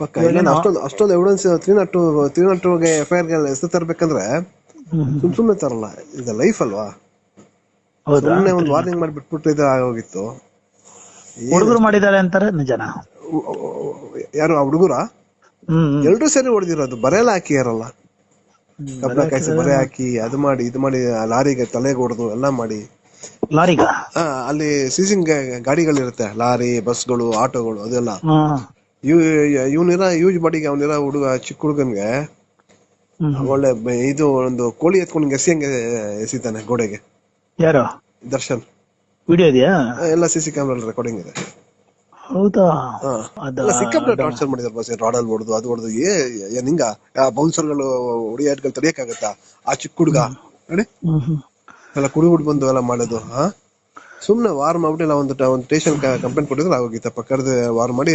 ಪಕ್ಕ ಇಲ್ಲ ಅಷ್ಟೊಂದು ಎವಿಡೆನ್ಸ್ 302 FIR ಹೆಸರು ತರ್ಬೇಕಂದ್ರೆ ಸುಮ್ನೆ ತರಲ್ಲ. ಇದು ಲೈಫ್ ಅಲ್ವಾ, ಹೌದಾ? ಸುಮ್ನೆ ಒಂದು ವಾರ್ನಿಂಗ್ ಮಾಡಿ ಬಿಟ್ಬಿಟ್ಟು ಇದು ಆಗೋಗಿತ್ತು. ಹುಡುಗರು ಮಾಡಿದ್ದಾರೆ ಅಂತಾರೆ, ನಿಜನಾ? ಯಾರು ಆ ಹುಡುಗರ ಹ್ಮ್ ಎಲ್ರೂ ಸೇರಿ ಹೊಡೆದಿರೋದು, ಬರೆಯಲ್ಲ ಹಾಕಿಯಾರಲ್ಲ, ಕಬ್ಬಣ ಕಾಯಿಸಿ ಬರೆ ಹಾಕಿ ಅದು ಮಾಡಿ ಇದು ಮಾಡಿ ಲಾರಿಗೆ ತಲೆಗೆ ಹೊಡೆದು ಎಲ್ಲ ಮಾಡಿ. ಲಾರಿಗ ಅಲ್ಲಿ ಸೀಸಿಂಗ್ ಗಾಡಿಗಳಿರುತ್ತೆ, ಲಾರಿ, ಬಸ್ಗಳು, ಆಟೋಗಳು, ಅದೆಲ್ಲ. ಇವನಿರ ಯೂಸ್ ಬಾಡಿಗೆ ಅವನಿರ ಹುಡುಗ, ಚಿಕ್ಕ ಹುಡುಗನ್ಗೆ ಒಳ್ಳೆ ಇದು ಒಂದು ಕೋಳಿ ಎತ್ಕೊಂಡು ಎಸಿಯಂಗೆ ಎಸಿತಾನೆ ಗೋಡೆಗೆ. ಯಾರು? ದರ್ಶನ್. ವಿಡಿಯೋ ಇದೆಯಾ? ಎಲ್ಲ CC ಕ್ಯಾಮ್ರಾ ರೆಕಾರ್ಡಿಂಗ್ ಇದೆ. ಹೌದಾ? ಸಿಕ್ಕಾಪಟ್ಟೆ ಟಾರ್ಚರ್ ಮಾಡಿದಾರೆ ಬಾಸ್. ರಾಡಲ್ ಹೊಡೆದು ಅದು ಹೊಡೆದು ನಿಂಗ ಬೌನ್ಸರ್ಗಳು ಹೊಡಿಯಾಟ್ಗಳು ತಡಿಯಕ್ಕಾಗತ್ತಾ? ಆ ಚಿಕ್ಕ ಹುಡುಗ ನೋಡಿ ಎಲ್ಲ ಕುಡಿಬಿಟ್ಟು ಬಂದು ಎಲ್ಲ ಮಾಡೋದು. ಸುಮ್ನೆ ವಾರ್ ಮಾಡ್ಬಿಟ್ಟು ಒಂದು ಸ್ಟೇಷನ್ ಕಂಪ್ಲೇಂಟ್ ಕೊಟ್ಟಿದ್ರೆ ಆಗೋಗಿತ್ತಪ್ಪ. ಕರೆದು ವಾರ್ ಮಾಡಿ